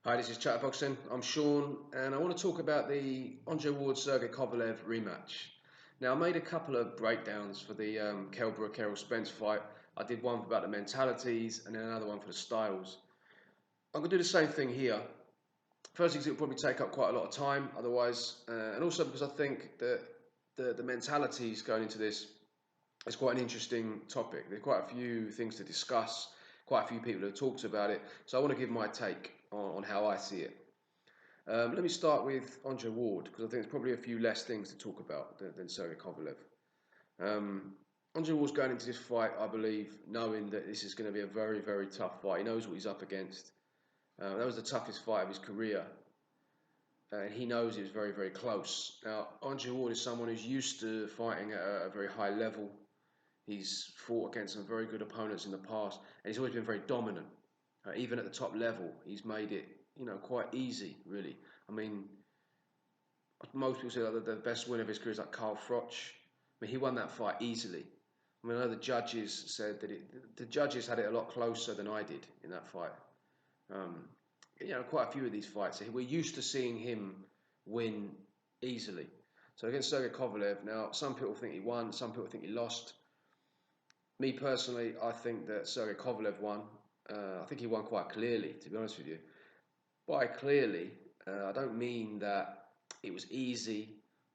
Hi, this is Chatterboxing. I'm Sean, and I want to talk about the Andre Ward Sergey Kovalev rematch. Now, I made a couple of breakdowns for the Kell Brook Errol Spence fight. I did one about the mentalities, and then another one for the styles. I'm going to do the same thing here. First, because it will probably take up quite a lot of time, otherwise, and also because I think that the mentalities going into this is quite an interesting topic. There are quite a few things to discuss, quite a few people have talked about it, so I want to give my take on how I see it. Let me start with Andre Ward because I think there's probably a few less things to talk about than Sergey Kovalev. Andre Ward's going into this fight, I believe, knowing that this is going to be a very, very tough fight. He knows what he's up against. That was the toughest fight of his career, and he knows it was very, very close. Now, Andre Ward is someone who's used to fighting at a very high level. He's fought against some very good opponents in the past, and he's always been very dominant. Even at the top level, he's made it, quite easy, really. I mean, most people say that the best win of his career is like Carl Froch. I mean, he won that fight easily. I mean, I know the judges said that the judges had it a lot closer than I did in that fight. Um, quite a few of these fights, we're used to seeing him win easily. So against Sergey Kovalev, now some people think he won, some people think he lost. Me personally, I think that Sergey Kovalev won. I think he won quite clearly, to be honest with you. By clearly, I don't mean that it was easy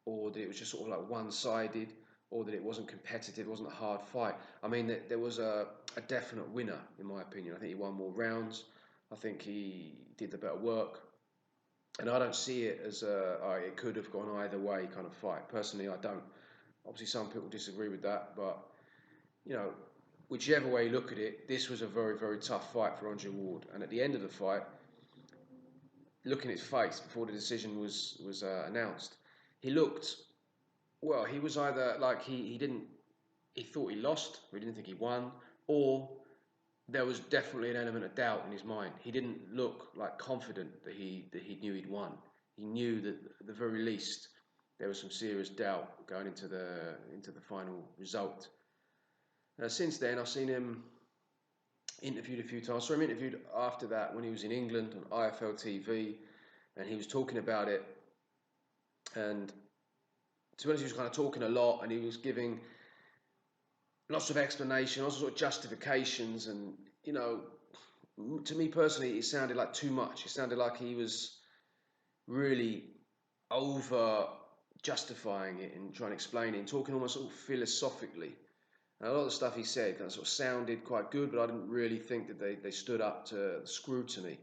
or that it was just sort of like one-sided or that it wasn't competitive, it wasn't a hard fight. I mean that there was a definite winner, in my opinion. I think he won more rounds. I think he did the better work. And I don't see it as it could have gone either way kind of fight. Personally, I don't. Obviously, some people disagree with that, but you know, whichever way you look at it, this was a very, very tough fight for Andre Ward. And at the end of the fight, looking at his face before the decision was announced, he looked well. He was either like he thought he lost, or he didn't think he won, or there was definitely an element of doubt in his mind. He didn't look like confident that he knew he'd won. He knew that at the very least there was some serious doubt going into the final result. Since then, I've seen him interviewed a few times. I saw him interviewed after that when he was in England on IFL TV, and he was talking about it. And to be honest, he was kind of talking a lot, and he was giving lots of explanation, lots of sort of justifications, and to me personally, it sounded like too much. It sounded like he was really over justifying it and trying to explain it and talking almost sort of philosophically. And a lot of the stuff he said kind of sort of sounded quite good, but I didn't really think that they stood up to scrutiny.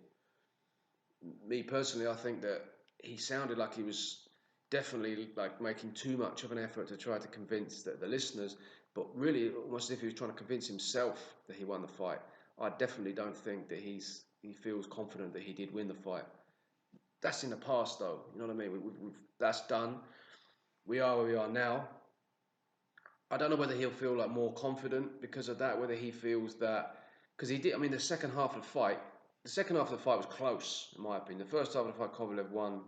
Me personally, I think that he sounded like he was definitely like making too much of an effort to try to convince the listeners, but really almost as if he was trying to convince himself that he won the fight. I definitely don't think that he feels confident that he did win the fight. That's in the past, though. You know what I mean? That's done. We are where we are now. I don't know whether he'll feel like more confident because of that. Whether he feels that because he did. I mean, the second half of the fight was close, in my opinion. The first half of the fight, Kovalev won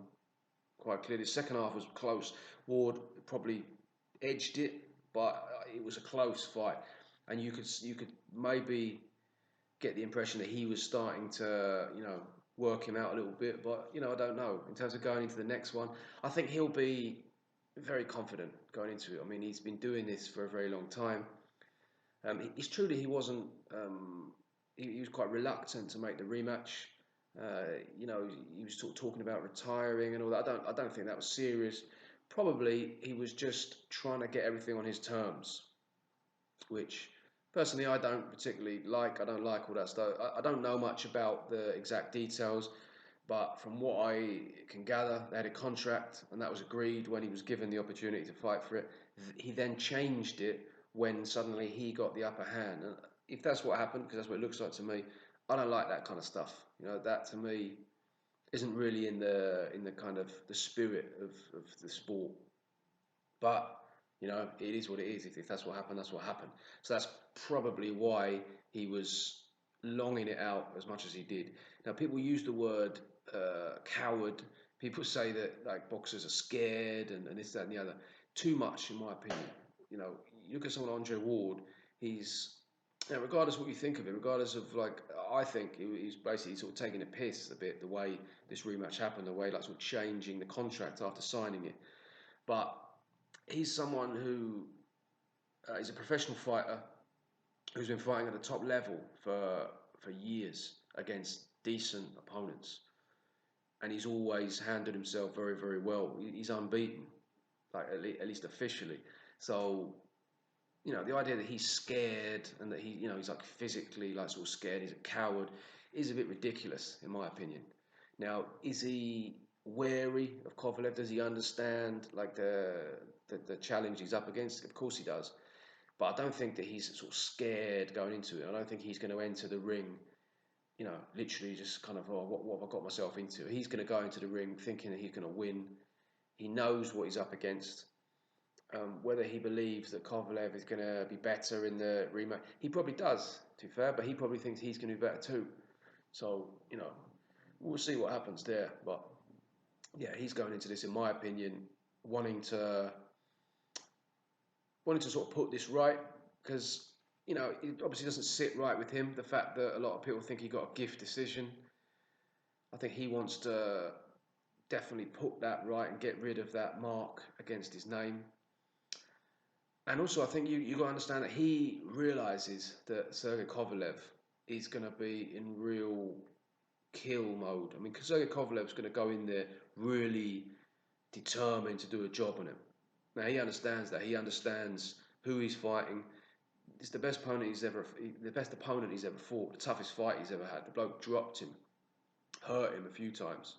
quite clearly. The second half was close. Ward probably edged it, but it was a close fight, and you could maybe get the impression that he was starting to work him out a little bit. But I don't know in terms of going into the next one. I think he'll be very confident going into it. I mean, he's been doing this for a very long time. It's true that he wasn't. He was quite reluctant to make the rematch. He was talking about retiring and all that. I don't think that was serious. Probably he was just trying to get everything on his terms, which personally I don't particularly like. I don't like all that stuff. I don't know much about the exact details. But from what I can gather, they had a contract, and that was agreed when he was given the opportunity to fight for it. He then changed it when suddenly he got the upper hand. And if that's what happened, because that's what it looks like to me, I don't like that kind of stuff. That to me isn't really in the kind of the spirit of the sport. But it is what it is. If that's what happened, that's what happened. So that's probably why he was longing it out as much as he did. Now, people use the word coward. People say that like boxers are scared and this, that, and the other. Too much, in my opinion. You look at someone like Andre Ward. He's Now, regardless of what you think of it, regardless of like, I think he's basically sort of taking a piss a bit the way this rematch happened, the way like sort of changing the contract after signing it. But he's someone who is a professional fighter who's been fighting at the top level for years against decent opponents, and he's always handled himself very very well. He's unbeaten, like at least officially. So the idea that he's scared and that he's like physically like sort of scared, he's a coward, is a bit ridiculous in my opinion. Now, is he wary of Kovalev? Does he understand like the challenge he's up against? Of course he does. But I don't think that he's sort of scared going into it. I don't think he's going to enter the ring, literally just kind of, oh, what have I got myself into? He's going to go into the ring thinking that he's going to win. He knows what he's up against. Whether he believes that Kovalev is going to be better in the rematch, he probably does, to be fair, but he probably thinks he's going to be better too. So, we'll see what happens there. But yeah, he's going into this, in my opinion, wanting to sort of put this right, because it obviously doesn't sit right with him, the fact that a lot of people think he got a gift decision. I think he wants to definitely put that right and get rid of that mark against his name. And also, I think you got to understand that he realizes that Sergey Kovalev is going to be in real kill mode. I mean, Sergey Kovalev's going to go in there really determined to do a job on him. Now, he understands that. He understands who he's fighting. It's the best opponent he's ever fought, the toughest fight he's ever had. The bloke dropped him, hurt him a few times,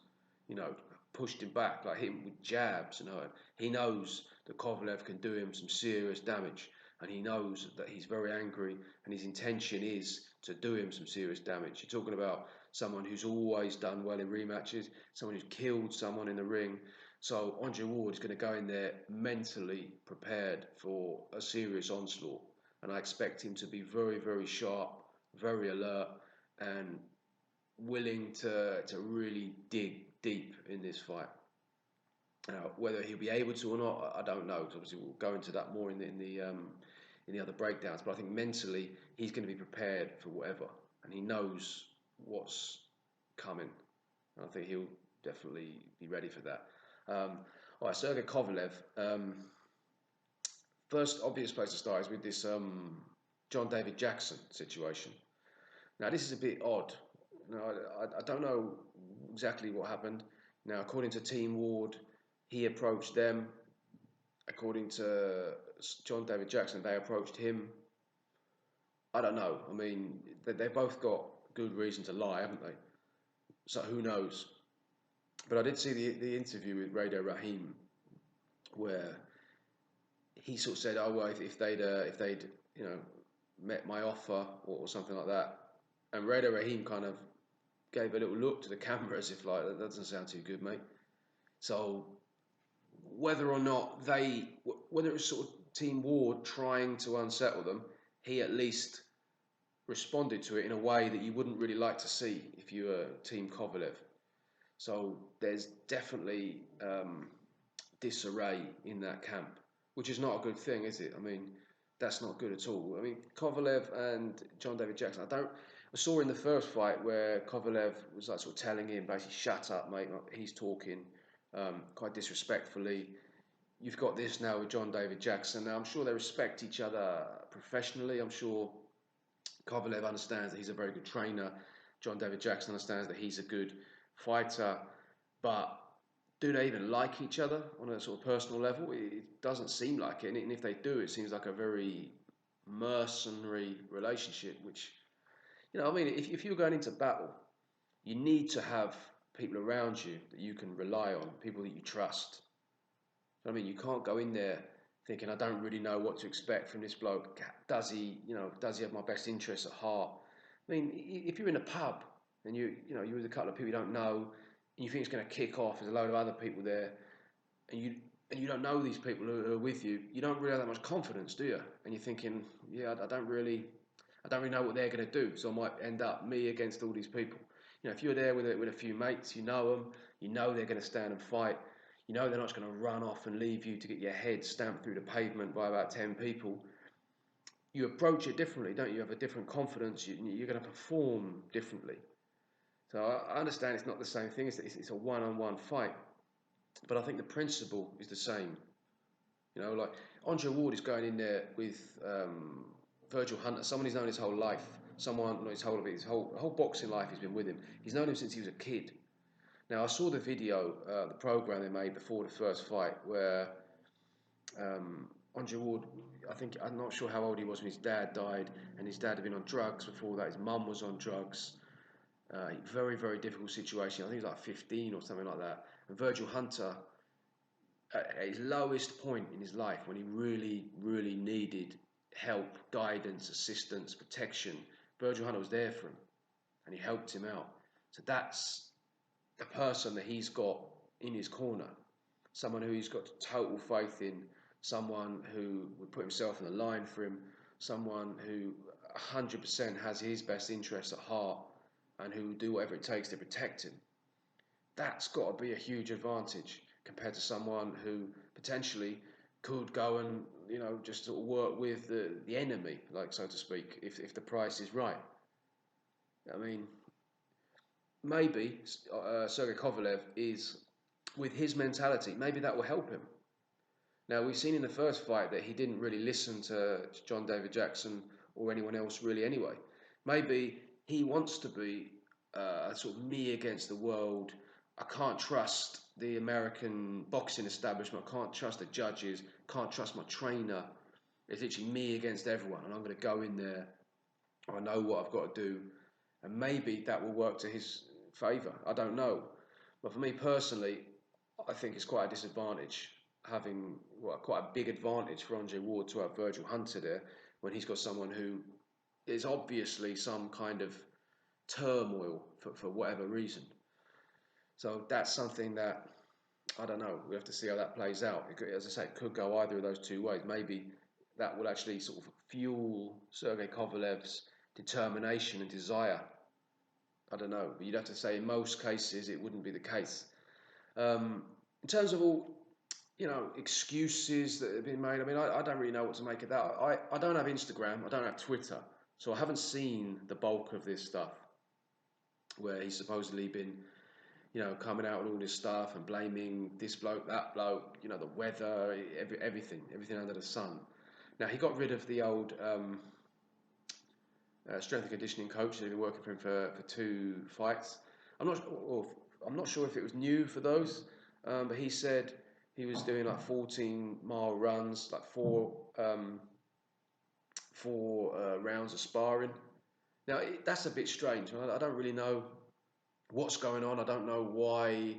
pushed him back, like hit him with jabs and hurt him. He knows that Kovalev can do him some serious damage, and he knows that he's very angry, and his intention is to do him some serious damage. You're talking about someone who's always done well in rematches, someone who's killed someone in the ring. So Andre Ward is going to go in there mentally prepared for a serious onslaught, and I expect him to be very, very sharp, very alert, and willing to really dig deep in this fight. Now, whether he'll be able to or not, I don't know. Because obviously, we'll go into that more in the other breakdowns. But I think mentally, he's going to be prepared for whatever, and he knows what's coming. And I think he'll definitely be ready for that. All right, Sergey Kovalev. First obvious place to start is with this John David Jackson situation. Now, this is a bit odd. Now, I don't know exactly what happened. Now, according to Team Ward, he approached them. According to John David Jackson, they approached him. I don't know. I mean, they've both got good reason to lie, haven't they? So who knows? But I did see the interview with Radar Rahim, where he sort of said, "Oh well, if they'd met my offer or something like that," and Radar Rahim kind of gave a little look to the camera as if like, that doesn't sound too good, mate. So whether or not whether it was sort of Team Ward trying to unsettle them, he at least responded to it in a way that you wouldn't really like to see if you were Team Kovalev. So there's definitely disarray in that camp, which is not a good thing, is it? I mean, that's not good at all. I mean, Kovalev and John David Jackson, I saw in the first fight where Kovalev was like sort of telling him basically, "Shut up, mate." He's talking quite disrespectfully. You've got this now with John David Jackson. Now, I'm sure they respect each other professionally. I'm sure Kovalev understands that he's a very good trainer. John David Jackson understands that he's a good fighter. But do they even like each other on a sort of personal level? It doesn't seem like it. And if they do, it seems like a very mercenary relationship, which, I mean, if you're going into battle, you need to have people around you that you can rely on, people that you trust. I mean, you can't go in there thinking, I don't really know what to expect from this bloke. Does he have my best interests at heart? I mean, if you're in a pub and you're with a couple of people you don't know, and you think it's going to kick off, there's a load of other people there, and you don't know these people who are with you, you don't really have that much confidence, do you? And you're thinking, yeah, I don't really know what they're going to do, so I might end up me against all these people. If you're there with a few mates, you know them, they're going to stand and fight. They're not just going to run off and leave you to get your head stamped through the pavement by about 10 people. you approach it differently, don't you? You have a different confidence. You're going to perform differently. So I understand it's not the same thing. It's a one-on-one fight, but I think the principle is the same. You know, like Andre Ward is going in there with Virgil Hunter, someone he's known his whole life. Someone, not his whole boxing life, he's been with him. He's known him since he was a kid. Now I saw the video, the program they made before the first fight, where Andre Ward, I'm not sure how old he was when his dad died, and his dad had been on drugs before that. His mum was on drugs. Very, very difficult situation. I think he was like 15 or something like that. And Virgil Hunter, at his lowest point in his life, when he really, really needed help, guidance, assistance, protection, Virgil Hunter was there for him, and he helped him out. So that's the person that he's got in his corner, someone who he's got total faith in, someone who would put himself on the line for him, someone who 100% has his best interests at heart and who will do whatever it takes to protect him. That's got to be a huge advantage compared to someone who potentially could go and, just sort of work with the enemy, like, so to speak, if the price is right. I mean, maybe Sergey Kovalev is, with his mentality, maybe that will help him. Now, we've seen in the first fight that he didn't really listen to John David Jackson or anyone else really anyway. Maybe he wants to be sort of me against the world. I can't trust the American boxing establishment. I can't trust the judges. Can't trust my trainer. It's literally me against everyone, and I'm going to go in there. I know what I've got to do, and maybe that will work to his favour. I don't know, but for me personally, I think it's quite a disadvantage having quite a big advantage for Andre Ward to have Virgil Hunter there when he's got someone who is obviously some kind of turmoil for whatever reason. So that's something that, I don't know, we have to see how that plays out. As I say, it could go either of those two ways. Maybe that will actually sort of fuel Sergey Kovalev's determination and desire. I don't know, but you'd have to say in most cases it wouldn't be the case. In terms of all, excuses that have been made, I mean, I don't really know what to make of that. I don't have Instagram, I don't have Twitter, so I haven't seen the bulk of this stuff where he's supposedly been, coming out with all this stuff and blaming this bloke, that bloke, the weather, everything under the sun. Now, he got rid of the old strength and conditioning coach who'd been working for him for 2 fights. I'm not sure if it was new for those, but he said he was doing like 14-mile runs, like four rounds of sparring. Now, that's a bit strange. I don't really know what's going on. I don't know why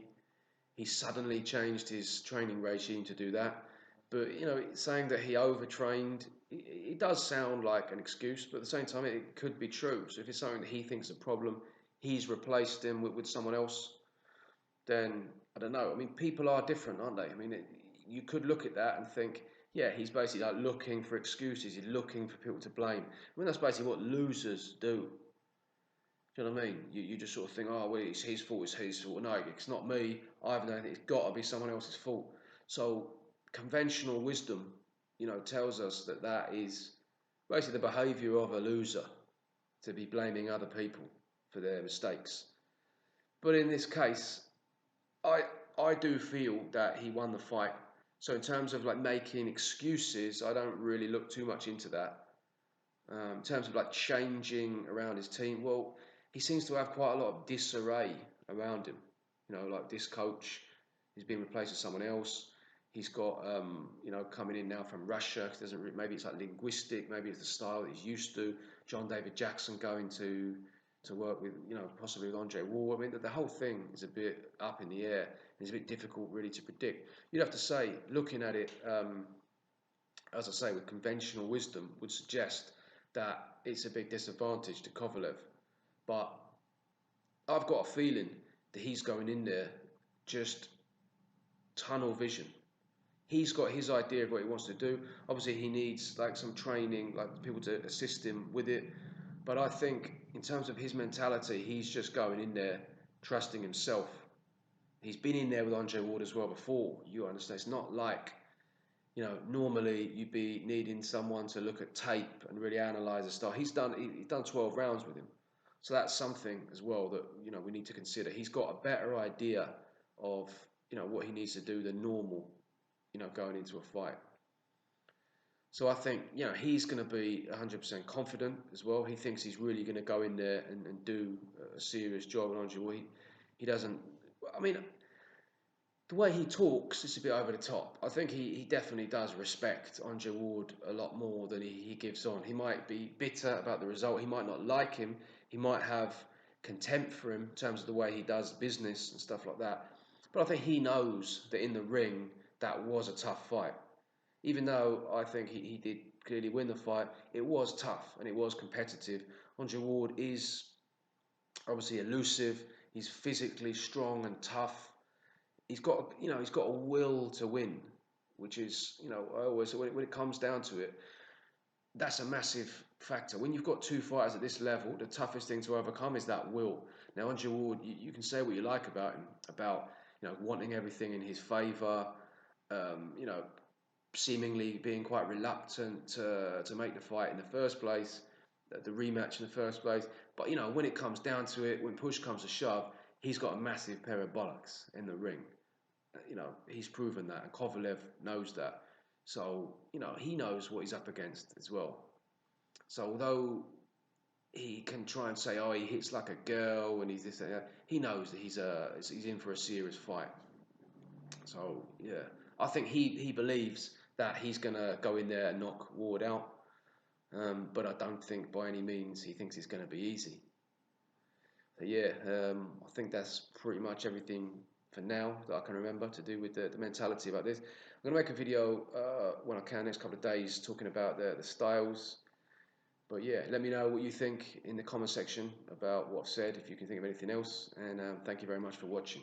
he suddenly changed his training regime to do that. But, saying that he overtrained, it does sound like an excuse, but at the same time, it could be true. So if it's something that he thinks is a problem, he's replaced him with someone else, then I don't know. I mean, people are different, aren't they? I mean, you could look at that and think, yeah, he's basically like looking for excuses. He's looking for people to blame. I mean, that's basically what losers do. Do you know what I mean? You just sort of think, oh, well, it's his fault, it's his fault. No, it's not me. I've done it. It's got to be someone else's fault. So conventional wisdom, tells us that is basically the behaviour of a loser, to be blaming other people for their mistakes. But in this case, I do feel that he won the fight. So in terms of like making excuses, I don't really look too much into that. In terms of like changing around his team, well, he seems to have quite a lot of disarray around him. Like this coach, he's been replaced with someone else. He's got, coming in now from Russia. Maybe it's like linguistic, maybe it's the style that he's used to. John David Jackson going to work with, possibly with Andre Ward. I mean, the whole thing is a bit up in the air. It's a bit difficult really to predict. You'd have to say, looking at it, as I say, with conventional wisdom, would suggest that it's a big disadvantage to Kovalev. But I've got a feeling that he's going in there just tunnel vision. He's got his idea of what he wants to do. Obviously, he needs like some training, like people to assist him with it. But I think in terms of his mentality, he's just going in there trusting himself. He's been in there with Andre Ward as well before. You understand? It's not like Normally you'd be needing someone to look at tape and really analyze the style. He's done 12 rounds with him, so that's something as well that we need to consider. He's got a better idea of what he needs to do than normal, going into a fight. So I think he's going to be 100% confident as well. He thinks he's really going to go in there and do a serious job. And Andre, he doesn't. I mean, the way he talks is a bit over the top. I think he definitely does respect Andre Ward a lot more than he gives on. He might be bitter about the result. He might not like him. He might have contempt for him in terms of the way he does business and stuff like that. But I think he knows that in the ring, that was a tough fight. Even though I think he did clearly win the fight, it was tough and it was competitive. Andre Ward is obviously elusive. He's physically strong and tough. He's got a will to win, which is, I always, when it comes down to it, that's a massive factor. When you've got two fighters at this level, the toughest thing to overcome is that will. Now, Andre Ward, you can say what you like about him, about wanting everything in his favour, seemingly being quite reluctant to make the fight in the first place, the rematch in the first place. But when it comes down to it, when push comes to shove, he's got a massive pair of bollocks in the ring. He's proven that, and Kovalev knows that. So he knows what he's up against as well. So although he can try and say, oh, he hits like a girl and he's this and that, he knows that he's in for a serious fight. So yeah, I think he believes that he's gonna go in there and knock Ward out, but I don't think by any means he thinks it's gonna be easy. So yeah, I think that's pretty much everything for now that I can remember to do with the mentality about this. I'm gonna make a video when I can, next couple of days, talking about the styles. But yeah, let me know what you think in the comment section about what I've said, if you can think of anything else, and thank you very much for watching.